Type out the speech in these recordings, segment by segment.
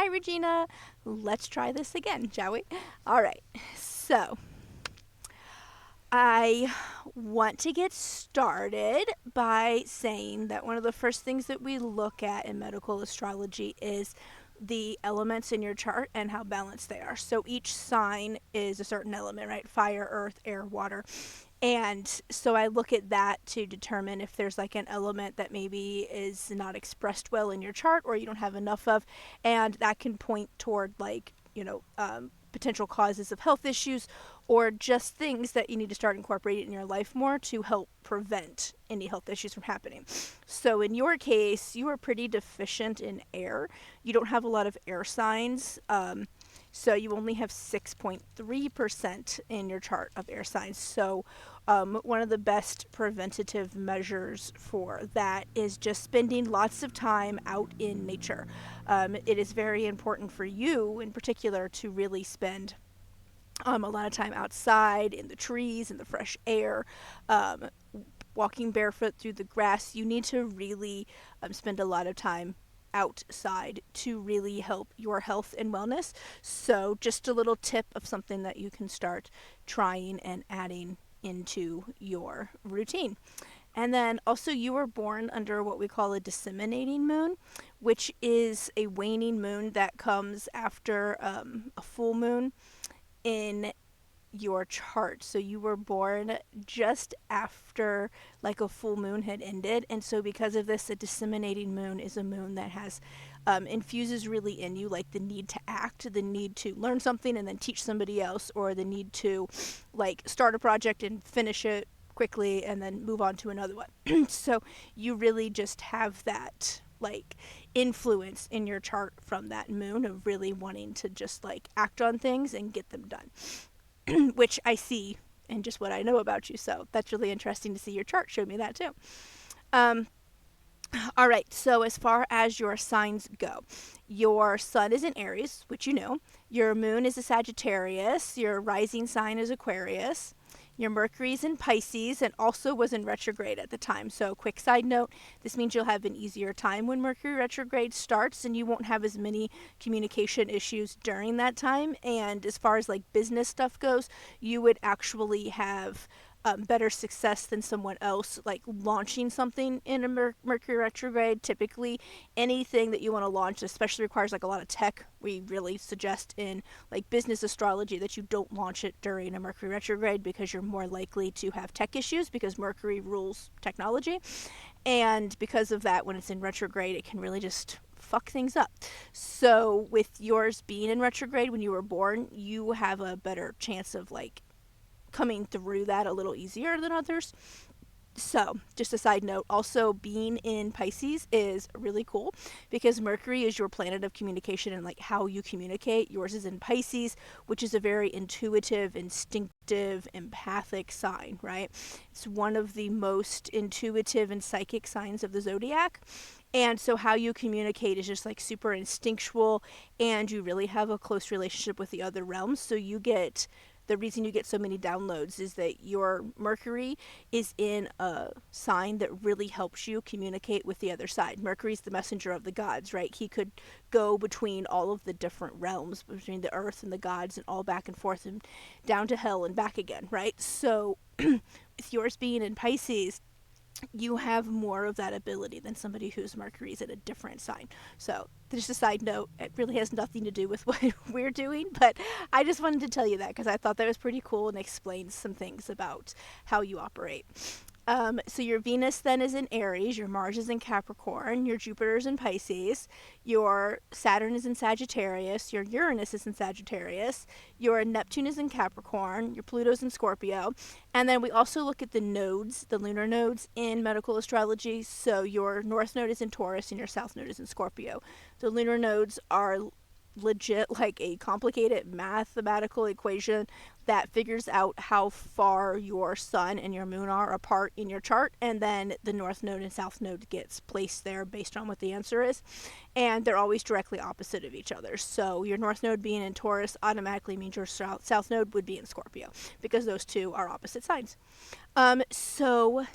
Hi, Regina. Let's try this again, shall we? All right. So, I want to get started by saying that one of the first things that we look at in medical astrology is the elements in your chart and how balanced they are. So each sign is a certain element, right? Fire, earth, air, water. And so I look at that to determine if there's like an element that maybe is not expressed well in your chart or you don't have enough of. And that can point toward potential causes of health issues or just things that you need to start incorporating in your life more to help prevent any health issues from happening. So in your case, you are pretty deficient in air. You don't have a lot of air signs. So you only have 6.3% in your chart of air signs. So one of the best preventative measures for that is just spending lots of time out in nature. It is very important for you in particular to really spend a lot of time outside in the trees, in the fresh air, walking barefoot through the grass. You need to really spend a lot of time outside to really help your health and wellness. So, just a little tip of something that you can start trying and adding into your routine. And then also, you were born under what we call a disseminating moon, which is a waning moon that comes after a full moon in your chart. So you were born just after like a full moon had ended. And so because of this, a disseminating moon is a moon that has infuses really in you like the need to act, the need to learn something and then teach somebody else, or the need to like start a project and finish it quickly and then move on to another one. So you really just have that like influence in your chart from that moon of really wanting to just like act on things and get them done. Which I see in just what I know about you. So that's really interesting to see your chart show me that too. Um, all right, so as far as your signs go, your sun is in Aries, which you know. Your moon is a Sagittarius. Your rising sign is Aquarius. Your Mercury is in Pisces and also was in retrograde at the time. So, quick side note, this means you'll have an easier time when Mercury retrograde starts and you won't have as many communication issues during that time. And as far as like business stuff goes, you would actually have better success than someone else like launching something in a Mercury retrograde. Typically anything that you want to launch especially requires like a lot of tech. We really suggest in like business astrology that you don't launch it during a Mercury retrograde because you're more likely to have tech issues because Mercury rules technology, and because of that when it's in retrograde it can really just fuck things up. So with yours being in retrograde when you were born, you have a better chance of like coming through that a little easier than others. So, just a side note, also being in Pisces is really cool because Mercury is your planet of communication and like how you communicate. Yours is in Pisces, which is a very intuitive, instinctive, empathic sign, right? It's one of the most intuitive and psychic signs of the zodiac. And so how you communicate is just like super instinctual and you really have a close relationship with the other realms. So the reason you get so many downloads is that your Mercury is in a sign that really helps you communicate with the other side. Mercury's the messenger of the gods, right? He could go between all of the different realms, between the earth and the gods and all back and forth and down to hell and back again, right? So with yours being in Pisces, you have more of that ability than somebody whose Mercury is at a different sign. So, just a side note, it really has nothing to do with what we're doing, but I just wanted to tell you that because I thought that was pretty cool and explains some things about how you operate. So your Venus then is in Aries, your Mars is in Capricorn, your Jupiter is in Pisces, your Saturn is in Sagittarius, your Uranus is in Sagittarius, your Neptune is in Capricorn, your Pluto's in Scorpio, and then we also look at the nodes, the lunar nodes in medical astrology. So your North Node is in Taurus and your South Node is in Scorpio. The lunar nodes are legit like a complicated mathematical equation that figures out how far your sun and your moon are apart in your chart, and then the north node and south node gets placed there based on what the answer is, and they're always directly opposite of each other. So your north node being in Taurus automatically means your south node would be in Scorpio because those two are opposite signs. So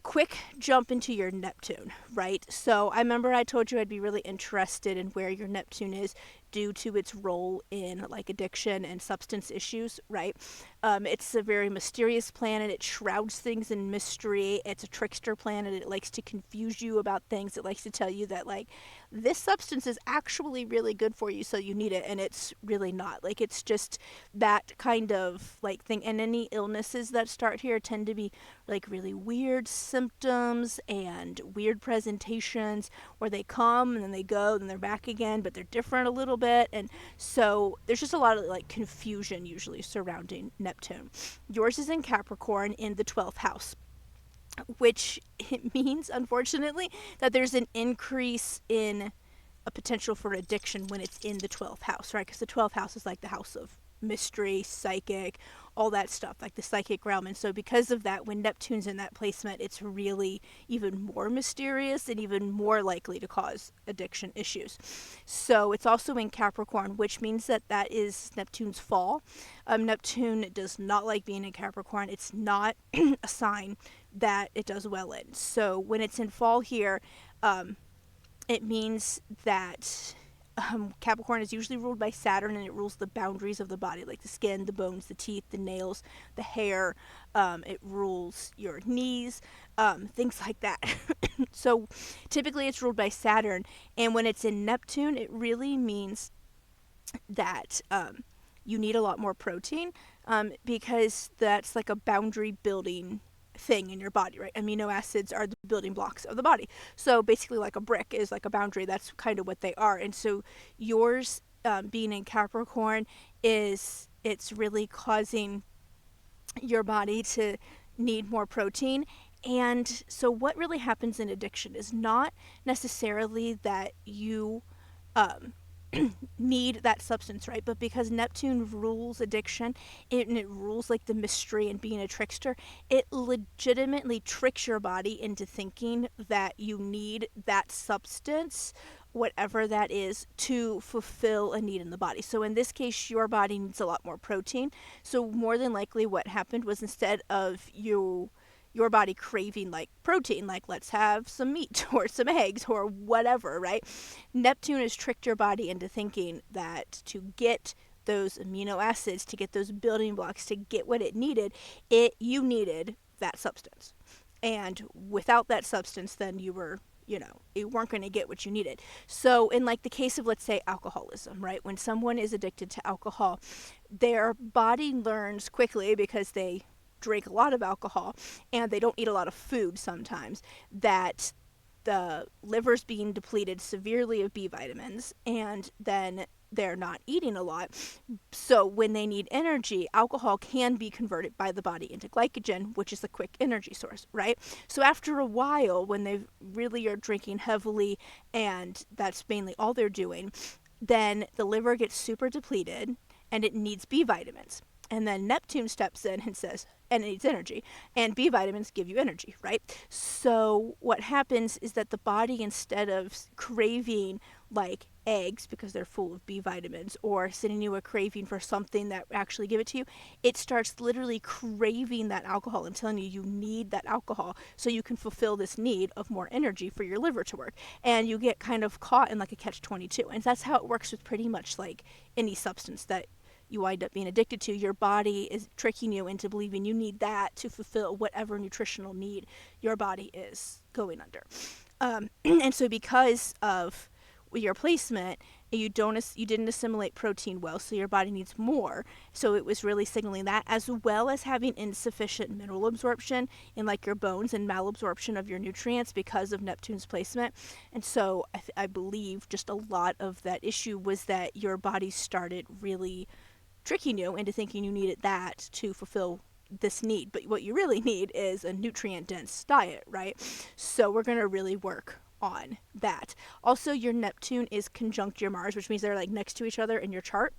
quick jump into your Neptune, right? So I remember I told you I'd be really interested in where your Neptune is due to its role in like addiction and substance issues, right? It's a very mysterious planet. It shrouds things in mystery. It's a trickster planet. It likes to confuse you about things. It likes to tell you that like this substance is actually really good for you, so you need it, and it's really not. Like it's just that kind of like thing. And any illnesses that start here tend to be like really weird symptoms and weird presentations where they come and then they go and they're back again, but they're different a little bit. And so there's just a lot of like confusion usually surrounding Neptune. Yours is in Capricorn in the 12th house, which it means, unfortunately, that there's an increase in a potential for addiction when it's in the 12th house, right? Because the 12th house is like the house of mystery, psychic, all that stuff, like the psychic realm. And so because of that, when Neptune's in that placement, it's really even more mysterious and even more likely to cause addiction issues. So it's also in Capricorn, which means that that is Neptune's fall. Neptune does not like being in Capricorn. It's not a sign that it does well in. So when it's in fall here, it means that Capricorn is usually ruled by Saturn, and it rules the boundaries of the body, like the skin, the bones, the teeth, the nails, the hair. It rules your knees, things like that. So typically it's ruled by Saturn, and when it's in Neptune, it really means that you need a lot more protein, because that's like a boundary building thing in your body, right? Amino acids are the building blocks of the body. So basically, like a brick is like a boundary. That's kind of what they are. And so yours, being in Capricorn, it's really causing your body to need more protein. And so what really happens in addiction is not necessarily that you um, need that substance, right? But because Neptune rules addiction, and it rules like the mystery and being a trickster, it legitimately tricks your body into thinking that you need that substance, whatever that is, to fulfill a need in the body. So in this case, your body needs a lot more protein. So more than likely what happened was, instead of your body craving like protein, like let's have some meat or some eggs or whatever, right? Neptune has tricked your body into thinking that to get those amino acids, to get those building blocks, to get what it needed, you needed that substance. And without that substance, then you weren't going to get what you needed. So in like the case of, let's say, alcoholism, right? When someone is addicted to alcohol, their body learns quickly, because they drink a lot of alcohol and they don't eat a lot of food sometimes, that the liver's being depleted severely of B vitamins, and then they're not eating a lot. So when they need energy, alcohol can be converted by the body into glycogen, which is a quick energy source, right? So after a while, when they really are drinking heavily and that's mainly all they're doing, then the liver gets super depleted and it needs B vitamins. And then Neptune steps in and says, and it needs energy. And B vitamins give you energy, right? So what happens is that the body, instead of craving like eggs because they're full of B vitamins, or sending you a craving for something that actually give it to you, it starts literally craving that alcohol and telling you need that alcohol so you can fulfill this need of more energy for your liver to work. And you get kind of caught in like a catch-22. And that's how it works with pretty much like any substance that you wind up being addicted to. Your body is tricking you into believing you need that to fulfill whatever nutritional need your body is going under. And so because of your placement, you didn't assimilate protein well, so your body needs more. So it was really signaling that, as well as having insufficient mineral absorption in like your bones and malabsorption of your nutrients because of Neptune's placement. And so I believe just a lot of that issue was that your body started really tricking you into thinking you needed that to fulfill this need. But what you really need is a nutrient-dense diet, right? So we're going to really work on that. Also, your Neptune is conjunct your Mars, which means they're like next to each other in your chart.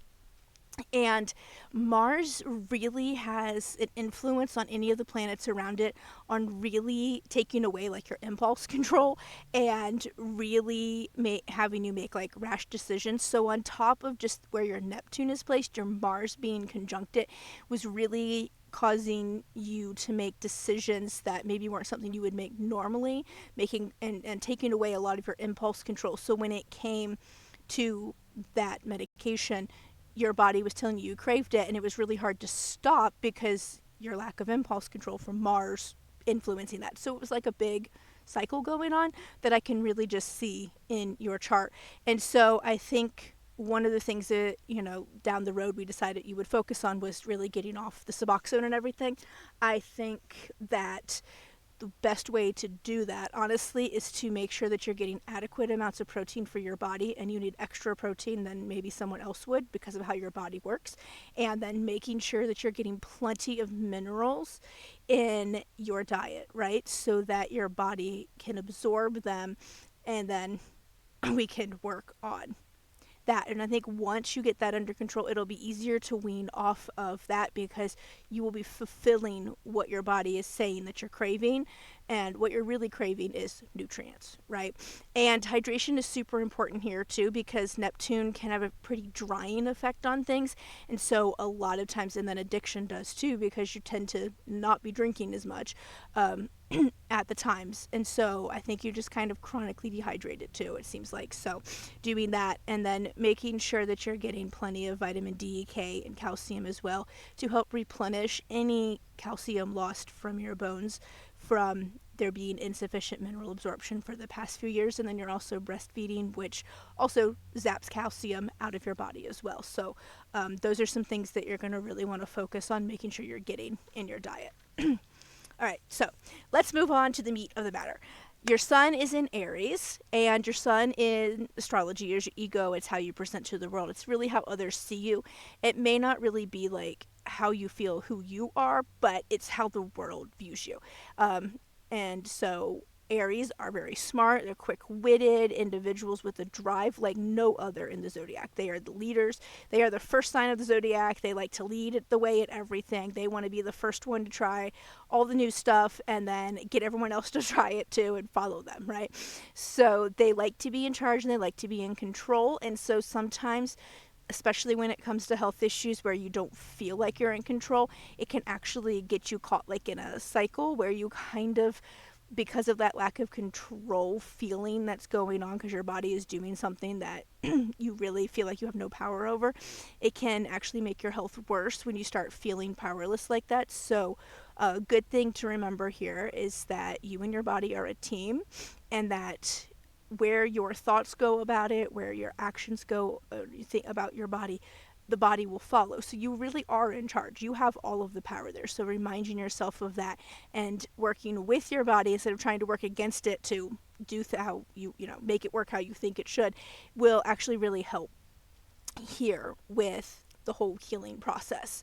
And Mars really has an influence on any of the planets around it on really taking away like your impulse control and really having you make like rash decisions. So on top of just where your Neptune is placed, your Mars being conjunct it was really causing you to make decisions that maybe weren't something you would make normally, making and taking away a lot of your impulse control. So when it came to that medication, your body was telling you craved it, and it was really hard to stop because your lack of impulse control from Mars influencing that. So it was like a big cycle going on that I can really just see in your chart. And so I think one of the things that, down the road we decided you would focus on was really getting off the Suboxone and everything. I think that the best way to do that, honestly, is to make sure that you're getting adequate amounts of protein for your body, and you need extra protein than maybe someone else would because of how your body works. And then making sure that you're getting plenty of minerals in your diet, right? So that your body can absorb them, and then we can work on that. And I think once you get that under control, it'll be easier to wean off of that because you will be fulfilling what your body is saying that you're craving. And what you're really craving is nutrients, right? And hydration is super important here too because Neptune can have a pretty drying effect on things. And so a lot of times, and then addiction does too because you tend to not be drinking as much. At the times. And so I think you're just kind of chronically dehydrated too, it seems like. So doing that, and then making sure that you're getting plenty of vitamin D, K, and calcium as well to help replenish any calcium lost from your bones from there being insufficient mineral absorption for the past few years. And then you're also breastfeeding, which also zaps calcium out of your body as well. So those are some things that you're going to really want to focus on making sure you're getting in your diet. All right, so let's move on to the meat of the matter. Your sun is in Aries, and your sun in astrology is your ego. It's how you present to the world. It's really how others see you. It may not really be like how you feel who you are, but it's how the world views you. And so Aries are very smart. They're quick-witted individuals with a drive like no other in the zodiac. They are the leaders. They are the first sign of the zodiac. They like to lead the way at everything. They want to be the first one to try all the new stuff and then get everyone else to try it too and follow them, right? So they like to be in charge and they like to be in control. And so sometimes, especially when it comes to health issues where you don't feel like you're in control, it can actually get you caught like in a cycle where you kind of, because of that lack of control feeling that's going on because your body is doing something that you really feel like you have no power over, it can actually make your health worse when you start feeling powerless like that. So a good thing to remember here is that you and your body are a team, and that where your thoughts go about it, where your actions go, you think about your body, the body will follow. So you really are in charge. You have all of the power there. So reminding yourself of that and working with your body instead of trying to work against it to do how make it work how you think it should will actually really help here with the whole healing process.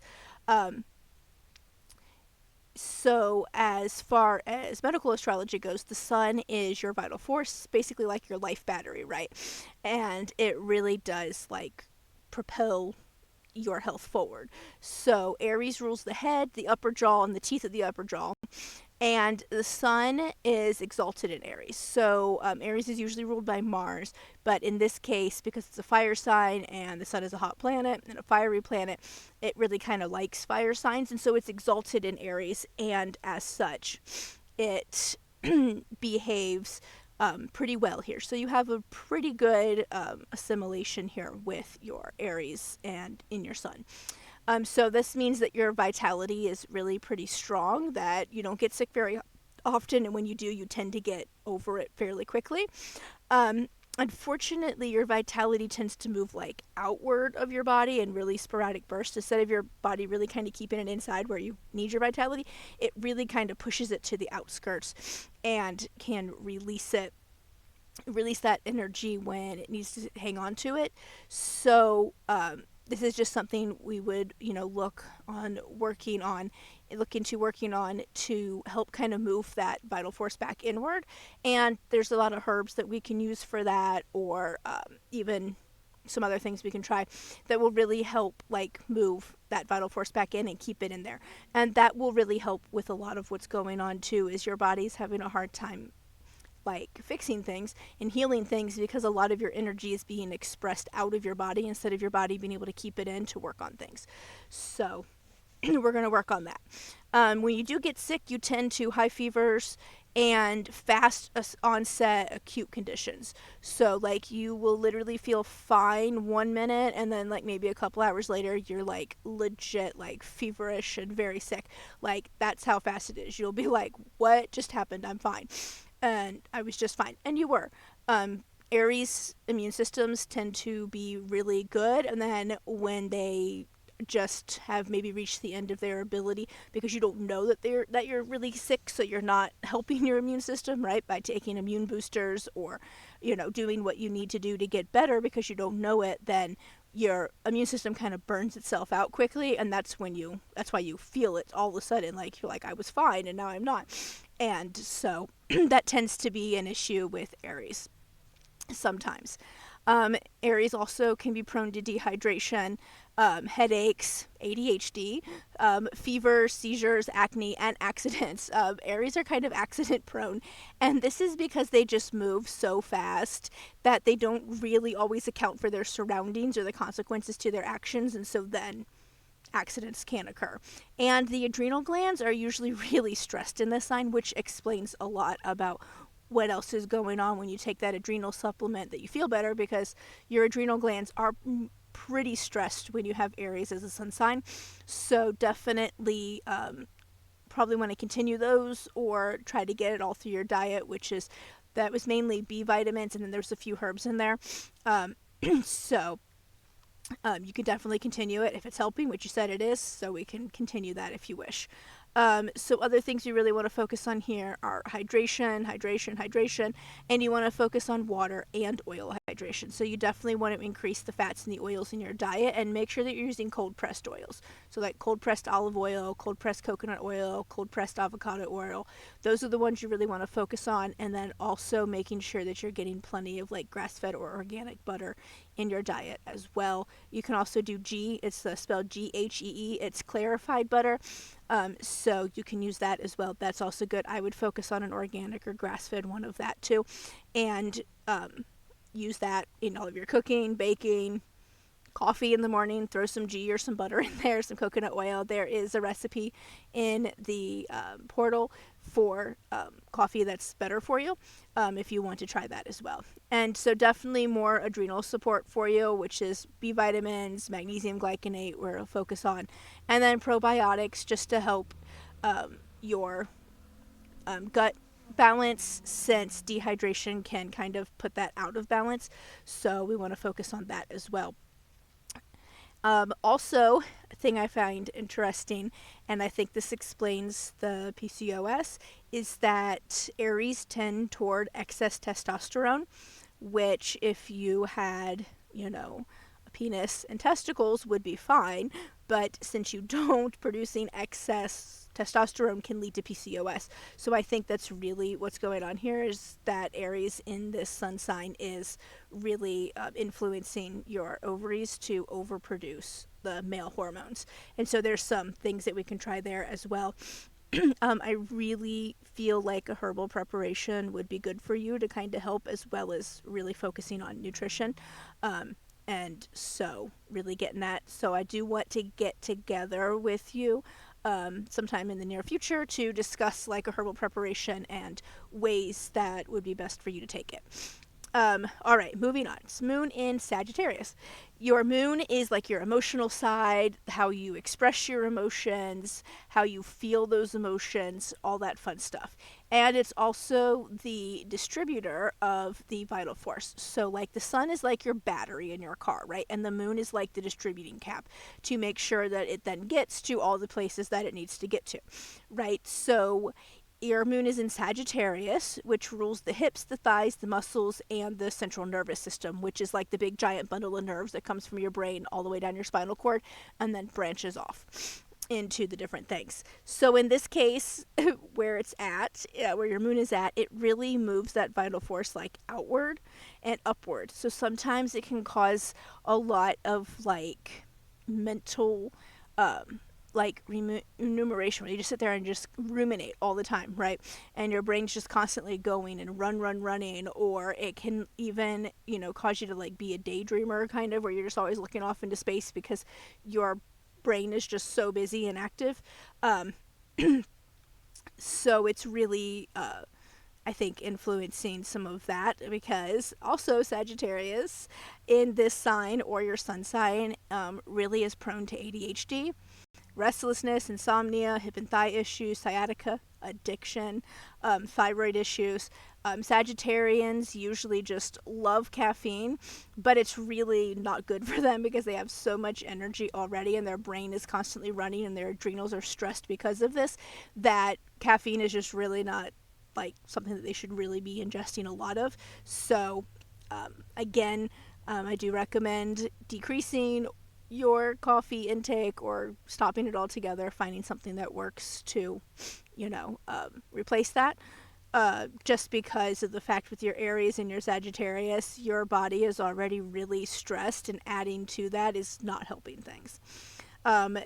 So as far as medical astrology goes, the sun is your vital force, basically like your life battery, right? And it really does like propel your health forward. So Aries rules the head, the upper jaw, and the teeth of the upper jaw. And the sun is exalted in Aries. So Aries is usually ruled by Mars, but in this case, because it's a fire sign and the sun is a hot planet and a fiery planet, it really kind of likes fire signs, and so it's exalted in Aries, and as such, it behaves pretty well here. So you have a pretty good assimilation here with your Aries and in your sun. So this means that your vitality is really pretty strong, that you don't get sick very often, and when you do, you tend to get over it fairly quickly. Unfortunately, your vitality tends to move like outward of your body in really sporadic bursts. Instead of your body really kind of keeping it inside where you need your vitality, it really kind of pushes it to the outskirts and can release that energy when it needs to hang on to it. So this is just something we would look into working on to help kind of move that vital force back inward. And there's a lot of herbs that we can use for that, or even some other things we can try that will really help like move that vital force back in and keep it in there. And that will really help with a lot of what's going on too, is your body's having a hard time like fixing things and healing things because a lot of your energy is being expressed out of your body instead of your body being able to keep it in to work on things. So We're going to work on that. When you do get sick, you tend to high fevers and fast onset acute conditions. So, like, you will literally feel fine 1 minute, and then, like, maybe a couple hours later, you're, like, legit, like, feverish and very sick. Like, that's how fast it is. You'll be like, what just happened? I'm fine. And I was just fine. And you were. Aries immune systems tend to be really good, and then when they just have maybe reached the end of their ability because you don't know that you're really sick, so you're not helping your immune system, right, by taking immune boosters or doing what you need to do to get better because you don't know it, then your immune system kind of burns itself out quickly, and that's why you feel it all of a sudden, like you're like, I was fine and now I'm not. And so that tends to be an issue with Aries sometimes. Aries also can be prone to dehydration, headaches, ADHD, fever, seizures, acne, and accidents. Aries are kind of accident prone, and this is because they just move so fast that they don't really always account for their surroundings or the consequences to their actions, and so then accidents can occur. And the adrenal glands are usually really stressed in this sign, which explains a lot about what else is going on when you take that adrenal supplement, that you feel better because your adrenal glands are pretty stressed when you have Aries as a sun sign. So definitely probably want to continue those or try to get it all through your diet, that was mainly B vitamins, and then there's a few herbs in there. So you can definitely continue it if it's helping, which you said it is, so we can continue that if you wish. So other things you really want to focus on here are hydration, and you want to focus on water and oil hydration. So you definitely want to increase the fats and the oils in your diet and make sure that you're using cold pressed oils. So like cold pressed olive oil, cold pressed coconut oil, cold pressed avocado oil. Those are the ones you really want to focus on, and then also making sure that you're getting plenty of like grass-fed or organic butter in your diet as well. You can also do G, it's spelled GHEE, it's clarified butter. So you can use that as well. That's also good. I would focus on an organic or grass-fed one of that too, and use that in all of your cooking, baking, coffee in the morning. Throw some ghee or some butter in there, some coconut oil. There is a recipe in the portal for coffee that's better for you, if you want to try that as well. And so definitely more adrenal support for you, which is B vitamins, magnesium glycinate we'll focus on, and then probiotics just to help your gut balance, since dehydration can kind of put that out of balance. So we want to focus on that as well. Also, a thing I find interesting, and I think this explains the PCOS, is that Aries tend toward excess testosterone, which if you had, a penis and testicles would be fine, but since you don't, producing excess testosterone can lead to PCOS. So I think that's really what's going on here, is that Aries in this sun sign is really influencing your ovaries to overproduce the male hormones. And so there's some things that we can try there as well. I really feel like a herbal preparation would be good for you to kind of help, as well as really focusing on nutrition. And so really getting that. So I do want to get together with you sometime in the near future to discuss like a herbal preparation and ways that would be best for you to take it. All right, moving on. It's moon in Sagittarius. Your moon is like your emotional side, how you express your emotions, how you feel those emotions, all that fun stuff. And it's also the distributor of the vital force. So, like, the sun is like your battery in your car, right? And the moon is like the distributing cap to make sure that it then gets to all the places that it needs to get to, right? So, your moon is in Sagittarius, which rules the hips, the thighs, the muscles, and the central nervous system, which is like the big giant bundle of nerves that comes from your brain all the way down your spinal cord and then branches off into the different things. So in this case, where it's at, where your moon is at, it really moves that vital force like outward and upward. So sometimes it can cause a lot of like mental like remuneration, where you just sit there and just ruminate all the time, right? And your brain's just constantly going and running, or it can even, cause you to like be a daydreamer, kind of, where you're just always looking off into space because your brain is just so busy and active. Um, so it's really, I think, influencing some of that, because also Sagittarius in this sign or your sun sign really is prone to ADHD, restlessness, insomnia, hip and thigh issues, sciatica, addiction, thyroid issues. Sagittarians usually just love caffeine, but it's really not good for them because they have so much energy already and their brain is constantly running and their adrenals are stressed because of this, that caffeine is just really not like something that they should really be ingesting a lot of. So, again, I do recommend decreasing your coffee intake or stopping it altogether, finding something that works to, replace that. Just because of the fact with your Aries and your Sagittarius, your body is already really stressed, and adding to that is not helping things.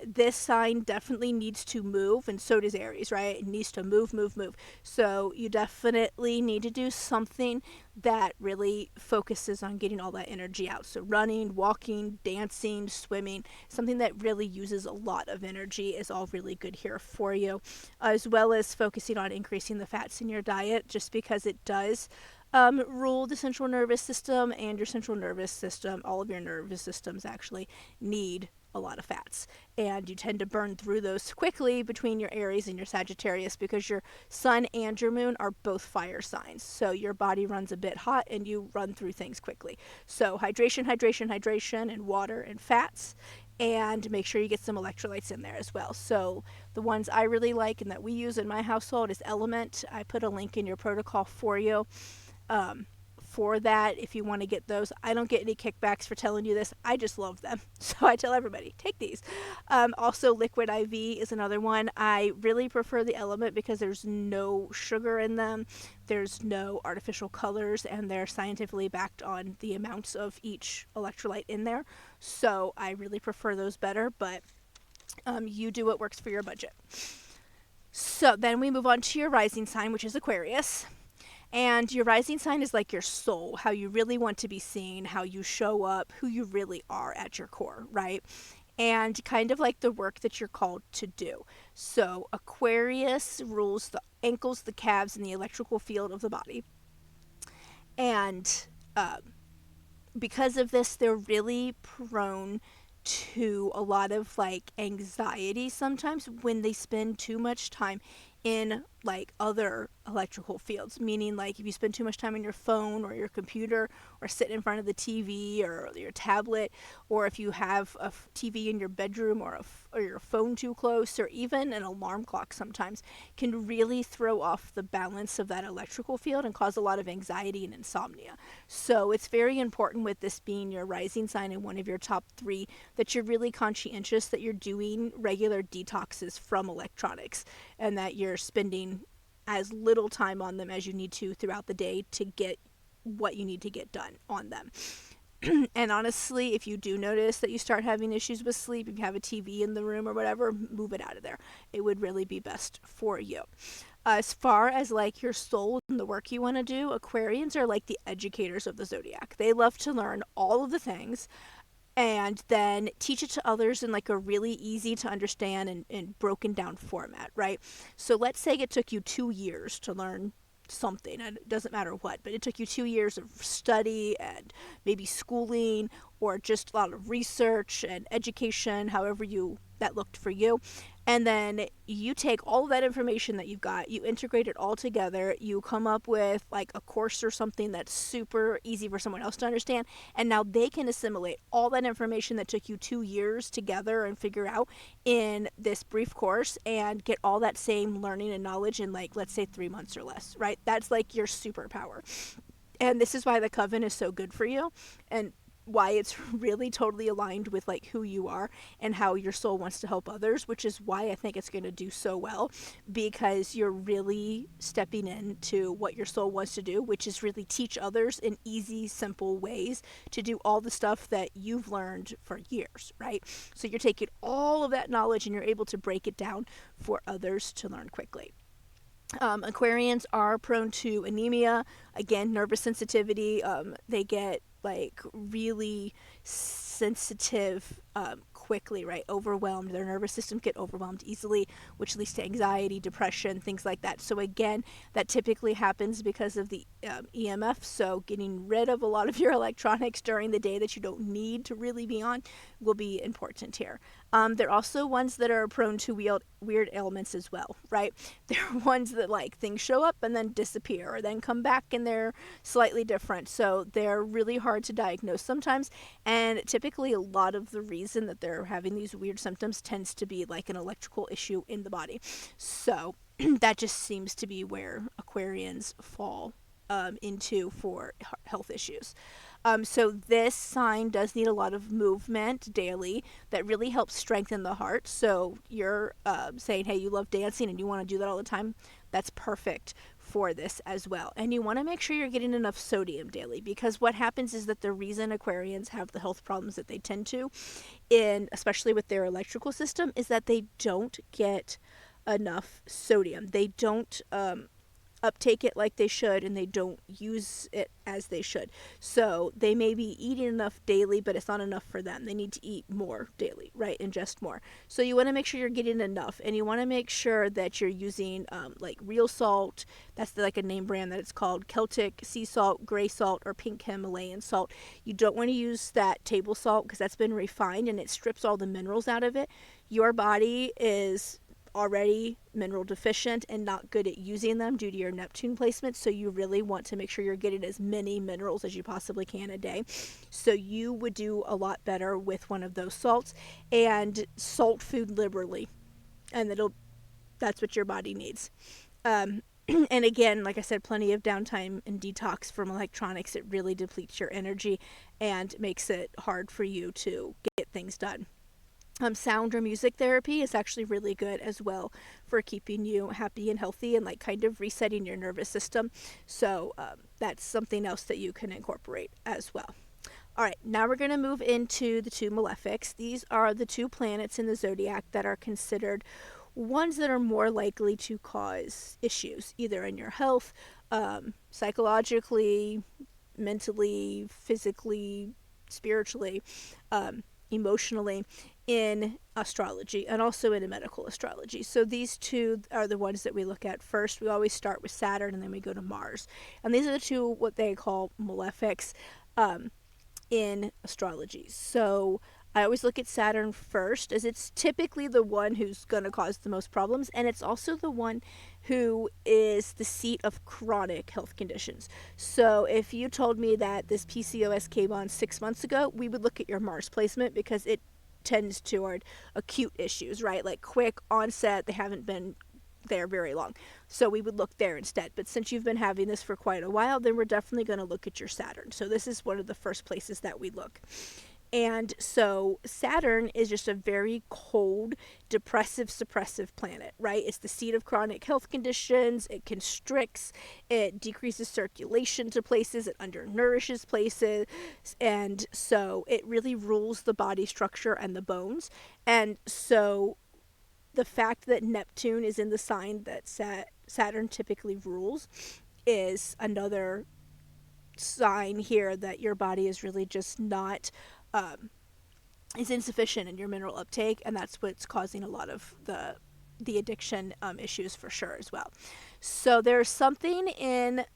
This sign definitely needs to move, and so does Aries, right? It needs to move, move, move. So you definitely need to do something that really focuses on getting all that energy out. So running, walking, dancing, swimming, something that really uses a lot of energy is all really good here for you, as well as focusing on increasing the fats in your diet, just because it does rule the central nervous system, and your central nervous system, all of your nervous systems actually need a lot of fats, and you tend to burn through those quickly between your Aries and your Sagittarius because your sun and your moon are both fire signs, so your body runs a bit hot and you run through things quickly. So hydration, hydration, hydration, and water and fats, and make sure you get some electrolytes in there as well. So the ones I really like and that we use in my household is Element. I put a link in your protocol for you. For that, if you want to get those. I don't get any kickbacks for telling you this. I just love them. So I tell everybody, take these. Also, Liquid IV is another one. I really prefer the Element because there's no sugar in them. There's no artificial colors, and they're scientifically backed on the amounts of each electrolyte in there. So I really prefer those better, but you do what works for your budget. So then we move on to your rising sign, which is Aquarius. And your rising sign is like your soul, how you really want to be seen, how you show up, who you really are at your core, right? And kind of like the work that you're called to do. So Aquarius rules the ankles, the calves, and the electrical field of the body. And uh, because of this, they're really prone to a lot of like anxiety sometimes when they spend too much time in like other electrical fields, meaning like if you spend too much time on your phone or your computer or sit in front of the TV or your tablet, or if you have a TV in your bedroom or your phone too close, or even an alarm clock sometimes can really throw off the balance of that electrical field and cause a lot of anxiety and insomnia. So it's very important, with this being your rising sign and one of your top 3, that you're really conscientious that you're doing regular detoxes from electronics, and that you're spending as little time on them as you need to throughout the day to get what you need to get done on them. And honestly, if you do notice that you start having issues with sleep, if you have a TV in the room or whatever, move it out of there. It would really be best for you. As far as like your soul and the work you want to do, Aquarians are like the educators of the zodiac. They love to learn all of the things and then teach it to others in like a really easy to understand and broken down format, right? So let's say it took you 2 years to learn something, and it doesn't matter what, but it took you 2 years of study and maybe schooling or just a lot of research and education, however you that looked for you. And then you take all of that information that you've got, you integrate it all together, you come up with like a course or something that's super easy for someone else to understand, and now they can assimilate all that information that took you 2 years together and figure out in this brief course and get all that same learning and knowledge in like, let's say 3 months or less, right? That's like your superpower. And this is why the coven is so good for you, and why it's really totally aligned with like who you are and how your soul wants to help others, which is why I think it's going to do so well, because you're really stepping into what your soul wants to do, which is really teach others in easy, simple ways to do all the stuff that you've learned for years, right? So you're taking all of that knowledge and you're able to break it down for others to learn quickly. Aquarians are prone to anemia, again, nervous sensitivity. They get like really sensitive quickly, right? Overwhelmed. Their nervous system get overwhelmed easily, which leads to anxiety, depression, things like that. So again, that typically happens because of the EMF. So getting rid of a lot of your electronics during the day that you don't need to really be on will be important here. They're also ones that are prone to weird ailments as well, right? They're ones that like things show up and then disappear or then come back and they're slightly different. So they're really hard to diagnose sometimes. And typically a lot of the reason that they're having these weird symptoms tends to be like an electrical issue in the body. So that just seems to be where Aquarians fall into for health issues. So this sign does need a lot of movement daily that really helps strengthen the heart. So you're saying, hey, you love dancing and you want to do that all the time. That's perfect for this as well. And you want to make sure you're getting enough sodium daily, because what happens is that the reason Aquarians have the health problems that they tend to, especially with their electrical system, is that they don't get enough sodium. They don't uptake it like they should, and they don't use it as they should. So they may be eating enough daily, but it's not enough for them. They need to eat more daily, right? Ingest more. So you want to make sure you're getting enough, and you want to make sure that you're using like real salt. That's like a name brand that it's called: Celtic sea salt, gray salt, or pink Himalayan salt. You don't want to use that table salt because that's been refined and it strips all the minerals out of it. Your body is already mineral deficient and not good at using them due to your Neptune placement, so you really want to make sure you're getting as many minerals as you possibly can a day. So you would do a lot better with one of those salts, and salt food liberally, and that's what your body needs. And again, like I said, plenty of downtime and detox from electronics. It really depletes your energy and makes it hard for you to get things done. Sound or music therapy is actually really good as well for keeping you happy and healthy and like kind of resetting your nervous system. So that's something else that you can incorporate as well. All right, now we're going to move into the two malefics. These are the two planets in the zodiac that are considered ones that are more likely to cause issues, either in your health, psychologically, mentally, physically, spiritually, emotionally, in astrology and also in a medical astrology. So these two are the ones that we look at first. We always start with Saturn and then we go to Mars. And these are the two what they call malefics in astrology. So I always look at Saturn first, as it's typically the one who's going to cause the most problems, and it's also the one who is the seat of chronic health conditions. So if you told me that this PCOS came on 6 months ago, we would look at your Mars placement because it tends toward acute issues, right? Like quick onset, they haven't been there very long. So we would look there instead. But since you've been having this for quite a while, then we're definitely going to look at your Saturn. So this is one of the first places that we look. And so Saturn is just a very cold, depressive, suppressive planet, right? It's the seat of chronic health conditions. It constricts, it decreases circulation to places, it undernourishes places. And so it really rules the body structure and the bones. And so the fact that Neptune is in the sign that Saturn typically rules is another sign here that your body is really just not is insufficient in your mineral uptake, and that's what's causing a lot of the addiction issues for sure as well. So there's something in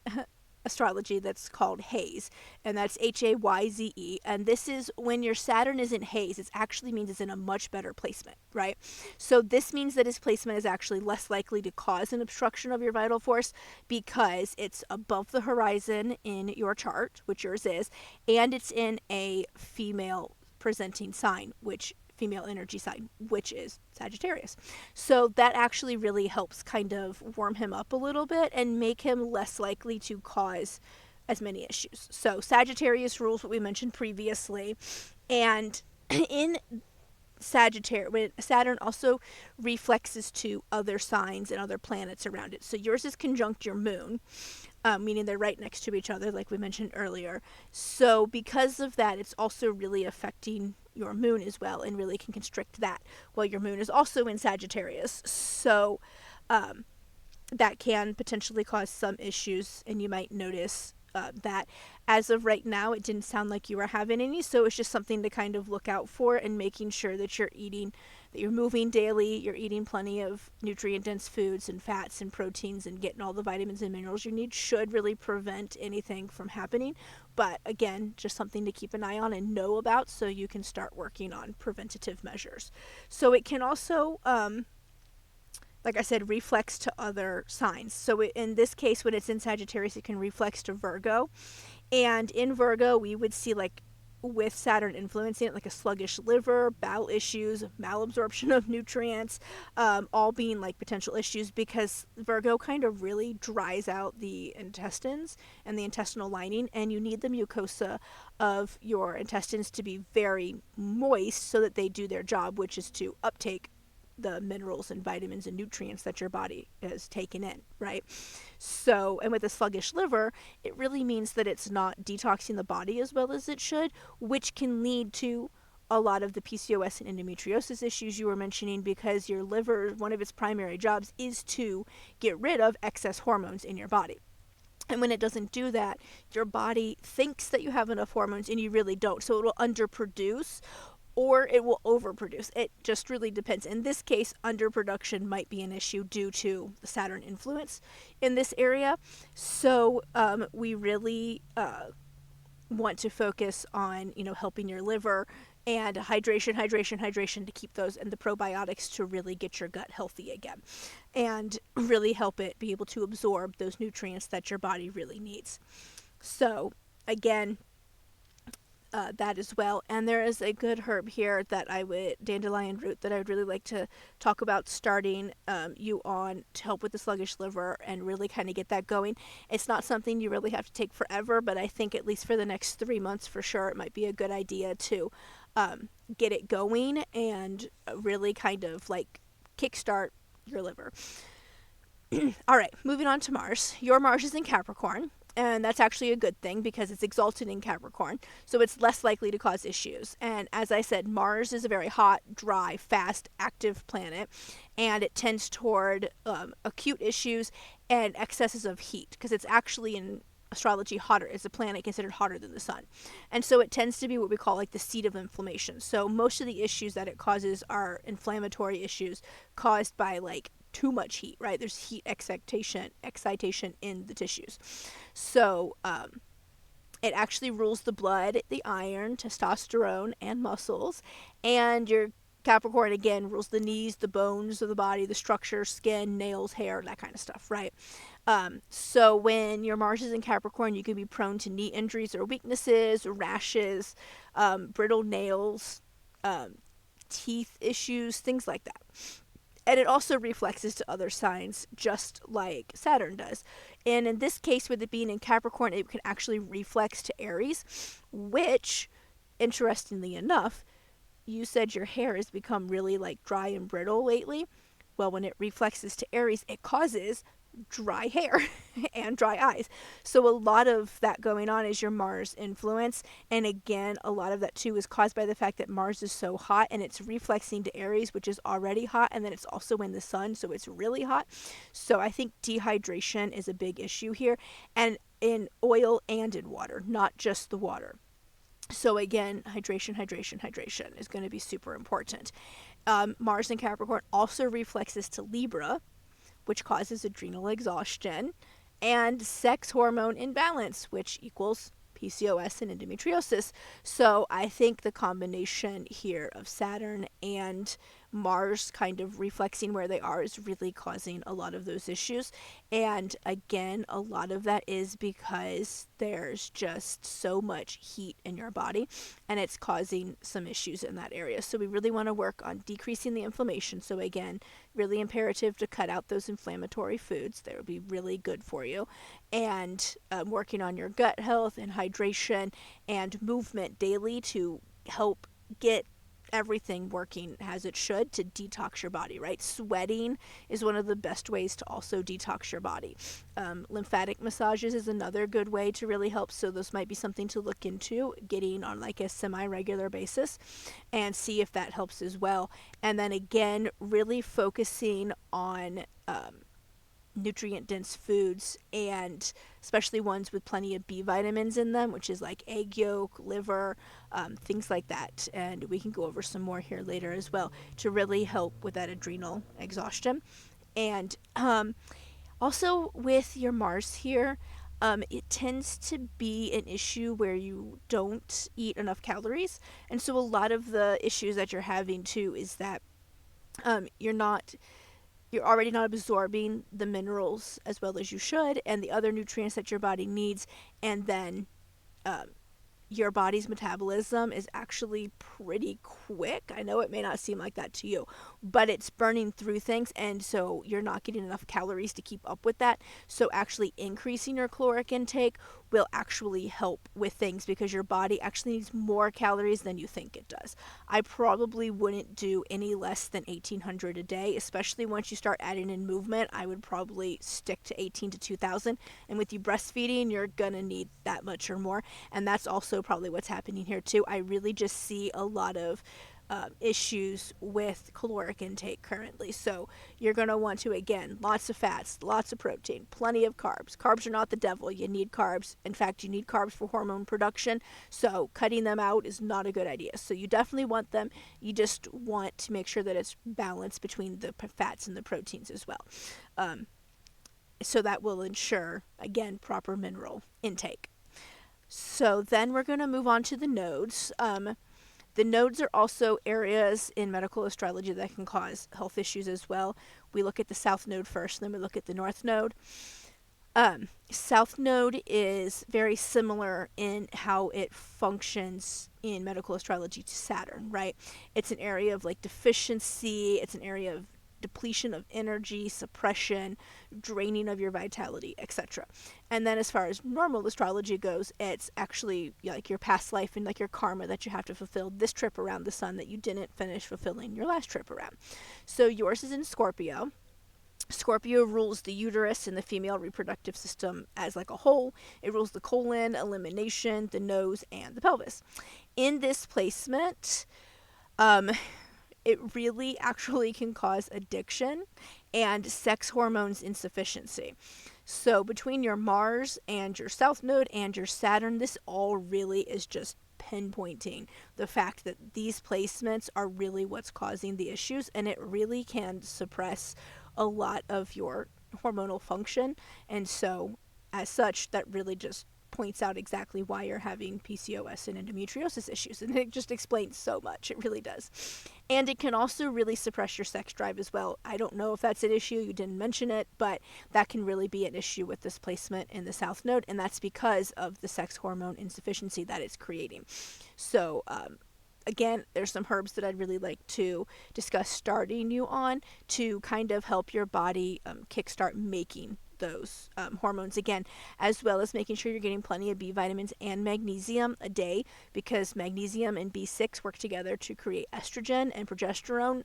astrology that's called haze, and that's Hayze, and this is when your Saturn is in haze. It actually means it's in a much better placement, right? So this means that his placement is actually less likely to cause an obstruction of your vital force because it's above the horizon in your chart, which yours is, and it's in a female presenting sign, which female energy sign, which is Sagittarius. So that actually really helps kind of warm him up a little bit and make him less likely to cause as many issues. So Sagittarius rules what we mentioned previously. And in Sagittarius, when Saturn also reflexes to other signs and other planets around it. So yours is conjunct your moon, meaning they're right next to each other, like we mentioned earlier. So because of that, it's also really affecting your moon as well and really can constrict that. Well, your moon is also in Sagittarius. So that can potentially cause some issues, and you might notice that as of right now, it didn't sound like you were having any. So it's just something to kind of look out for, and making sure that you're eating, that you're moving daily, you're eating plenty of nutrient dense foods and fats and proteins, and getting all the vitamins and minerals you need should really prevent anything from happening. But again, just something to keep an eye on and know about, so you can start working on preventative measures. So it can also, like I said, reflex to other signs. So in this case, when it's in Sagittarius, it can reflex to Virgo. And in Virgo, we would see, like, with Saturn influencing it, like a sluggish liver, bowel issues, malabsorption of nutrients, all being like potential issues, because Virgo kind of really dries out the intestines and the intestinal lining, and you need the mucosa of your intestines to be very moist so that they do their job, which is to uptake the minerals and vitamins and nutrients that your body has taken in, right? So, and with a sluggish liver, it really means that it's not detoxing the body as well as it should, which can lead to a lot of the PCOS and endometriosis issues you were mentioning, because your liver, one of its primary jobs is to get rid of excess hormones in your body. And when it doesn't do that, your body thinks that you have enough hormones and you really don't. So it will underproduce, or it will overproduce. It just really depends. In this case, underproduction might be an issue due to the Saturn influence in this area. So we really want to focus on, helping your liver, and hydration to keep those, and the probiotics to really get your gut healthy again, and really help it be able to absorb those nutrients that your body really needs. So again, that as well. And there is a good herb here that dandelion root, that I would really like to talk about starting you on to help with the sluggish liver and really kind of get that going. It's not something you really have to take forever, but I think at least for the next 3 months for sure, it might be a good idea to get it going and really kind of like kickstart your liver. All right, moving on to Mars. Your Mars is in Capricorn, and that's actually a good thing because it's exalted in Capricorn, so it's less likely to cause issues. And as I said, Mars is a very hot, dry, fast, active planet, and it tends toward acute issues and excesses of heat, because it's actually in astrology hotter. It's a planet considered hotter than the sun, and so it tends to be what we call like the seat of inflammation. So most of the issues that it causes are inflammatory issues caused by like too much heat, right? There's heat excitation in the tissues. So it actually rules the blood, the iron, testosterone, and muscles. And your Capricorn, again, rules the knees, the bones of the body, the structure, skin, nails, hair, that kind of stuff, right? So when your Mars is in Capricorn, you can be prone to knee injuries or weaknesses, rashes, brittle nails, teeth issues, things like that. And it also reflexes to other signs, just like Saturn does. And in this case, with it being in Capricorn, it can actually reflex to Aries, which, interestingly enough, you said your hair has become really like dry and brittle lately. Well, when it reflexes to Aries, it causes dry hair and dry eyes. So a lot of that going on is your Mars influence. And again, a lot of that too is caused by the fact that Mars is so hot, and it's reflexing to Aries, which is already hot, and then it's also in the sun, so it's really hot. So I think dehydration is a big issue here, and in oil and in water, not just the water. So again, hydration is going to be super important. Mars in Capricorn also reflexes to Libra, which causes adrenal exhaustion, and sex hormone imbalance, which equals PCOS and endometriosis. So I think the combination here of Saturn and Mars kind of reflexing where they are is really causing a lot of those issues. And again, a lot of that is because there's just so much heat in your body, and it's causing some issues in that area. So we really want to work on decreasing the inflammation. So again, really imperative to cut out those inflammatory foods. They would be really good for you. And working on your gut health and hydration and movement daily to help get everything working as it should to detox your body, right? Sweating is one of the best ways to also detox your body. Lymphatic massages is another good way to really help. So those might be something to look into getting on like a semi-regular basis and see if that helps as well. And then again, really focusing on nutrient dense foods, and especially ones with plenty of B vitamins in them, which is like egg yolk, liver, things like that. And we can go over some more here later as well to really help with that adrenal exhaustion. And also with your Mars here, it tends to be an issue where you don't eat enough calories. And so a lot of the issues that you're having too is that you're not you're already not absorbing the minerals as well as you should and the other nutrients that your body needs, and then um, your body's metabolism is actually pretty quick. I know it may not seem like that to you, but it's burning through things, and so you're not getting enough calories to keep up with that. So actually increasing your caloric intake will actually help with things because your body actually needs more calories than you think it does. I probably wouldn't do any less than 1800 a day, especially once you start adding in movement. I would probably stick to 18 to 2000, and with you breastfeeding, you're gonna need that much or more, and that's also probably what's happening here too. I really just see a lot of issues with caloric intake currently. So you're going to want to, again, lots of fats, lots of protein, plenty of carbs. Carbs are not the devil. You need carbs. In fact, you need carbs for hormone production. So cutting them out is not a good idea. So you definitely want them. You just want to make sure that it's balanced between the fats and the proteins as well. So that will ensure, again, proper mineral intake. So then we're going to move on to the nodes. The nodes are also areas in medical astrology that can cause health issues as well. We look at the south node first, then we look at the north node. South node is very similar in how it functions in medical astrology to Saturn, right? It's an area of like deficiency, it's an area of depletion of energy, suppression, draining of your vitality, etc. And then as far as normal astrology goes, it's actually like your past life and like your karma that you have to fulfill this trip around the sun that you didn't finish fulfilling your last trip around. So yours is in Scorpio. Scorpio rules the uterus and the female reproductive system as like a whole. It rules the colon, elimination, the nose, and the pelvis. In this placement, it really actually can cause addiction and sex hormones insufficiency. So between your Mars and your South Node and your Saturn, this all really is just pinpointing the fact that these placements are really what's causing the issues, and it really can suppress a lot of your hormonal function. And so as such, that really just points out exactly why you're having PCOS and endometriosis issues, and it just explains so much. It really does. And it can also really suppress your sex drive as well. I don't know if that's an issue, you didn't mention it, but that can really be an issue with this placement in the South Node, and that's because of the sex hormone insufficiency that it's creating. So again, there's some herbs that I'd really like to discuss starting you on to kind of help your body kickstart making those hormones again, as well as making sure you're getting plenty of B vitamins and magnesium a day, because magnesium and B6 work together to create estrogen and progesterone,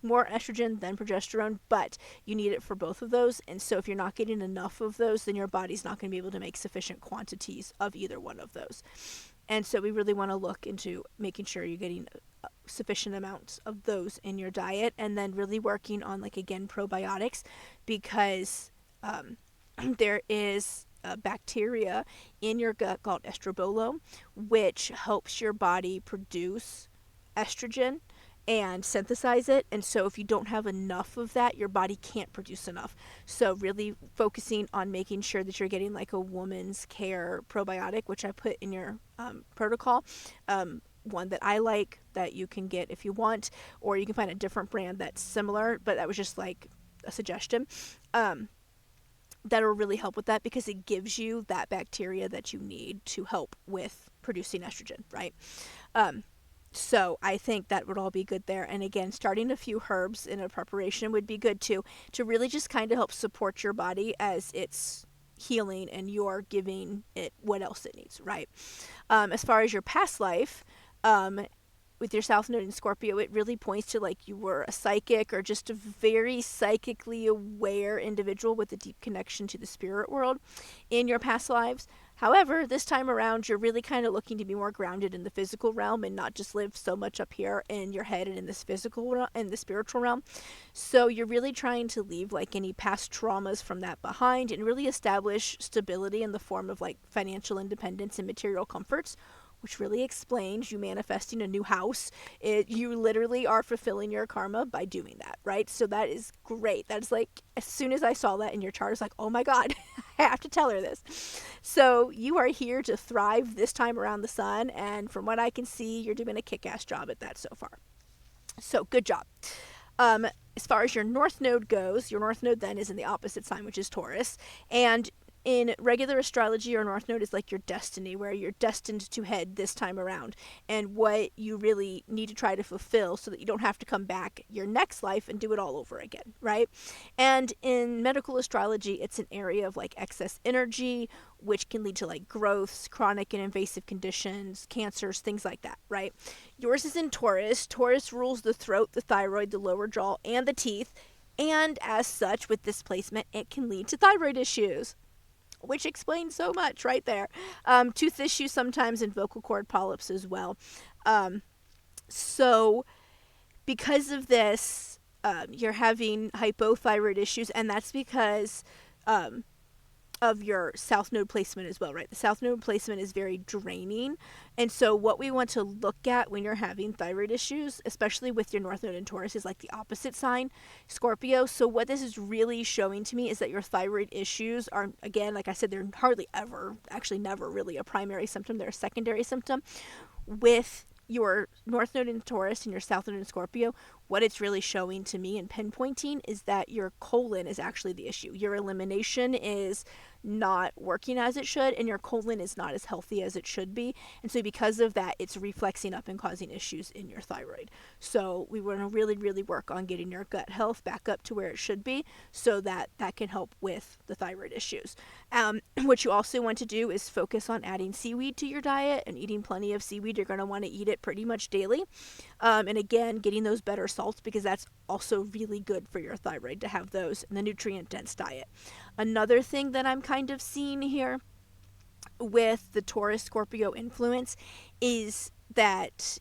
more estrogen than progesterone, but you need it for both of those. And so if you're not getting enough of those, then your body's not going to be able to make sufficient quantities of either one of those. And so we really want to look into making sure you're getting sufficient amounts of those in your diet, and then really working on, like, again, probiotics, because there is a bacteria in your gut called estrobolome, which helps your body produce estrogen and synthesize it. And so if you don't have enough of that, your body can't produce enough. So really focusing on making sure that you're getting like a woman's care probiotic, which I put in your protocol. One that I like that you can get if you want, or you can find a different brand that's similar, but that was just like a suggestion. That'll really help with that, because it gives you that bacteria that you need to help with producing estrogen, right? So I think that would all be good there. And again, starting a few herbs in a preparation would be good too, to really just kind of help support your body as it's healing and you're giving it what else it needs, right? As far as your past life, with your South Node in Scorpio, it really points to like you were a psychic or just a very psychically aware individual with a deep connection to the spirit world in your past lives. However, this time around, you're really kind of looking to be more grounded in the physical realm and not just live so much up here in your head and in this physical and the spiritual realm. So you're really trying to leave like any past traumas from that behind and really establish stability in the form of like financial independence and material comforts, which really explains you manifesting a new house. You literally are fulfilling your karma by doing that, right? So that is great. That's like, as soon as I saw that in your chart, I was like, oh my God, I have to tell her this. So you are here to thrive this time around the sun. And from what I can see, you're doing a kick-ass job at that so far. So good job. As far as your North Node goes, your North Node then is in the opposite sign, which is Taurus. And in regular astrology, your North Node is like your destiny, where you're destined to head this time around, and what you really need to try to fulfill so that you don't have to come back your next life and do it all over again, right? And in medical astrology, it's an area of like excess energy, which can lead to like growths, chronic and invasive conditions, cancers, things like that, right? Yours is in Taurus. Taurus rules the throat, the thyroid, the lower jaw, and the teeth. And as such, with this placement, it can lead to thyroid issues, which explains so much right there. Tooth issues sometimes, and vocal cord polyps as well. So because of this, you're having hypothyroid issues, and that's because of your South Node placement as well, right? The South Node placement is very draining. And so what we want to look at when you're having thyroid issues, especially with your North Node in Taurus, is like the opposite sign, Scorpio. So what this is really showing to me is that your thyroid issues are, again, like I said, they're hardly ever, actually never really a primary symptom. They're a secondary symptom. With your North Node in Taurus and your South Node in Scorpio, what it's really showing to me and pinpointing is that your colon is actually the issue. Your elimination is not working as it should, and your colon is not as healthy as it should be. And so because of that, it's reflexing up and causing issues in your thyroid. So we want to really, really work on getting your gut health back up to where it should be so that that can help with the thyroid issues. What you also want to do is focus on adding seaweed to your diet and eating plenty of seaweed. You're going to want to eat it pretty much daily. And again, getting those better salts, because that's also really good for your thyroid to have those in the nutrient dense diet. Another thing that I'm kind of seeing here with the Taurus Scorpio influence is that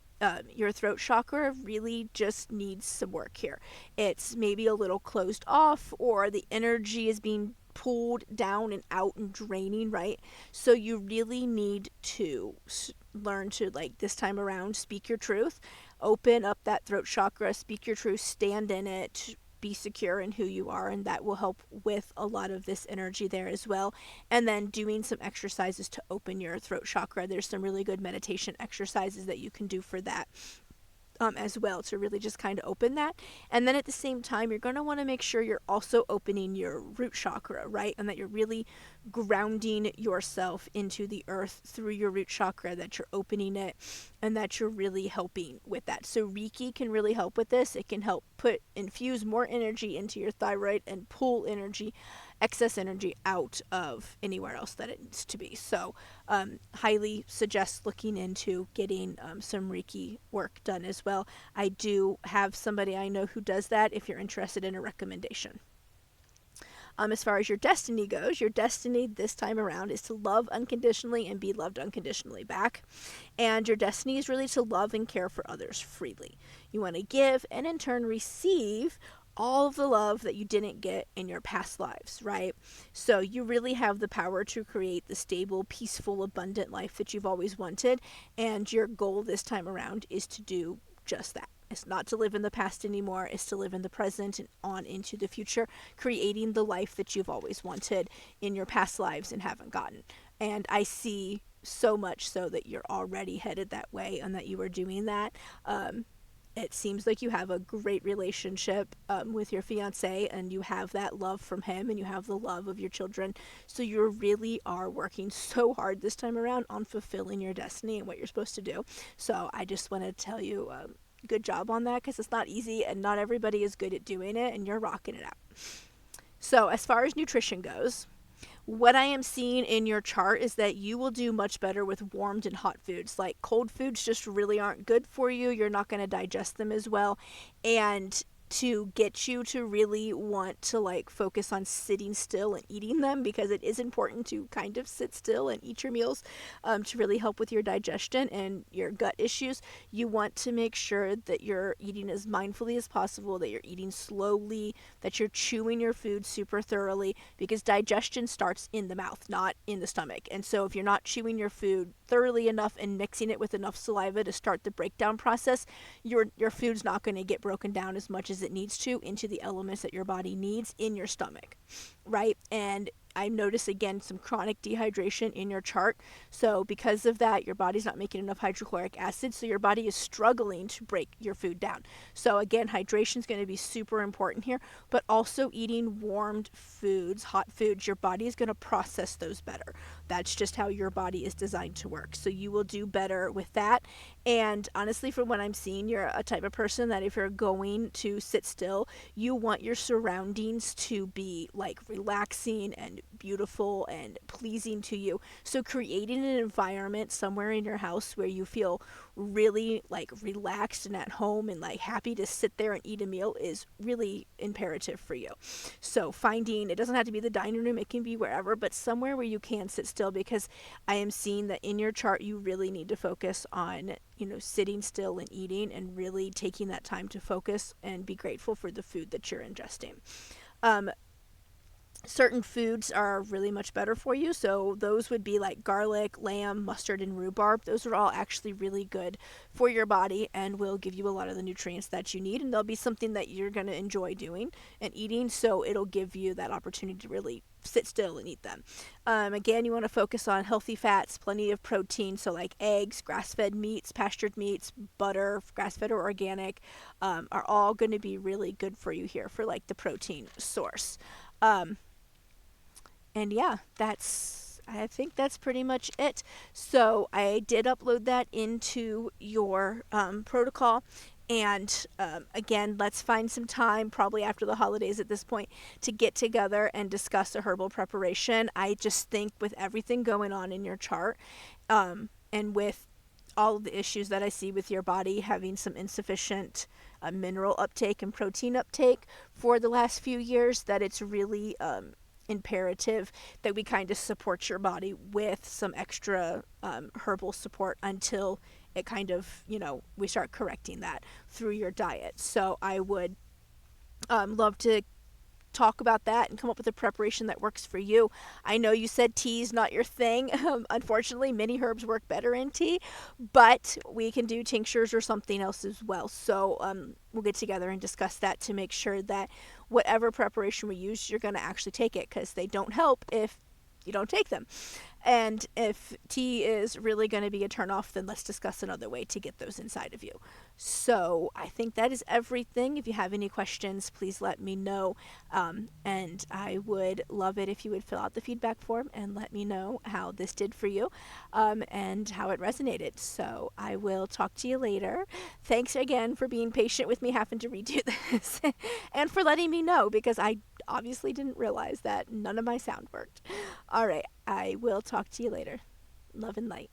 your throat chakra really just needs some work here. It's maybe a little closed off, or the energy is being pulled down and out and draining, right? So you really need to learn to, like, this time around, speak your truth, open up that throat chakra, speak your truth, stand in it, be secure in who you are, and that will help with a lot of this energy there as well. And then doing some exercises to open your throat chakra. There's some really good meditation exercises that you can do for that. As well, to really just kind of open that. And then at the same time, you're going to want to make sure you're also opening your root chakra, right? And that you're really grounding yourself into the earth through your root chakra, that you're opening it, and that you're really helping with that. So Reiki can really help with this. It can help infuse more energy into your thyroid and pull excess energy out of anywhere else that it needs to be. So highly suggest looking into getting some Reiki work done as well. I do have somebody I know who does that if you're interested in a recommendation. As far as your destiny goes, your destiny this time around is to love unconditionally and be loved unconditionally back. And your destiny is really to love and care for others freely. You want to give and in turn receive all of the love that you didn't get in your past lives, right? So you really have the power to create the stable, peaceful, abundant life that you've always wanted. And your goal this time around is to do just that. It's not to live in the past anymore. It's to live in the present and on into the future, creating the life that you've always wanted in your past lives and haven't gotten. And I see so much so that you're already headed that way and that you are doing that. It seems like you have a great relationship with your fiance, and you have that love from him, and you have the love of your children. So you really are working so hard this time around on fulfilling your destiny and what you're supposed to do. So I just wanted to tell you good job on that, because it's not easy and not everybody is good at doing it, and you're rocking it out. So as far as nutrition goes, What I am seeing in your chart is that you will do much better with warmed and hot foods. Like cold foods just really aren't good for you. You're not going to digest them as well. And to get you to really want to like focus on sitting still and eating them, because it is important to kind of sit still and eat your meals, to really help with your digestion and your gut issues. You want to make sure that you're eating as mindfully as possible, that you're eating slowly, that you're chewing your food super thoroughly, because digestion starts in the mouth, not in the stomach. And so if you're not chewing your food thoroughly enough and mixing it with enough saliva to start the breakdown process, your food's not going to get broken down as much as it needs to into the elements that your body needs in your stomach, right? And I notice again some chronic dehydration in your chart. So because of that, your body's not making enough hydrochloric acid, so your body is struggling to break your food down. So again, hydration is going to be super important here, but also eating warmed foods, hot foods, your body is going to process those better. That's just how your body is designed to work. So you will do better with that. And honestly, from what I'm seeing, you're a type of person that if you're going to sit still, you want your surroundings to be like relaxing and beautiful and pleasing to you. So creating an environment somewhere in your house where you feel really like relaxed and at home and like happy to sit there and eat a meal is really imperative for you. So finding, it doesn't have to be the dining room, it can be wherever, but somewhere where you can sit still, because I am seeing that in your chart you really need to focus on, sitting still and eating and really taking that time to focus and be grateful for the food that you're ingesting. Um, Certain foods are really much better for you. So those would be like garlic, lamb, mustard, and rhubarb. Those are all actually really good for your body and will give you a lot of the nutrients that you need. And they'll be something that you're going to enjoy doing and eating. So it'll give you that opportunity to really sit still and eat them. Again, you want to focus on healthy fats, plenty of protein. So like eggs, grass-fed meats, pastured meats, butter, grass-fed or organic, are all going to be really good for you here for like the protein source. Um, and yeah, I think that's pretty much it. So I did upload that into your protocol. And again, let's find some time, probably after the holidays at this point, to get together and discuss a herbal preparation. I just think with everything going on in your chart, and with all of the issues that I see with your body having some insufficient mineral uptake and protein uptake for the last few years, that it's really imperative that we kind of support your body with some extra herbal support until it kind of, we start correcting that through your diet. So I would love to talk about that and come up with a preparation that works for you. I know you said tea is not your thing. Unfortunately, many herbs work better in tea, but we can do tinctures or something else as well. So we'll get together and discuss that to make sure that whatever preparation we use, you're going to actually take it, because they don't help if you don't take them. And if tea is really going to be a turnoff, then let's discuss another way to get those inside of you. So I think that is everything. If you have any questions, please let me know. And I would love it if you would fill out the feedback form and let me know how this did for you, and how it resonated. So I will talk to you later. Thanks again for being patient with me having to redo this and for letting me know, because I obviously didn't realize that none of my sound worked. All right, I will talk to you later. Love and light.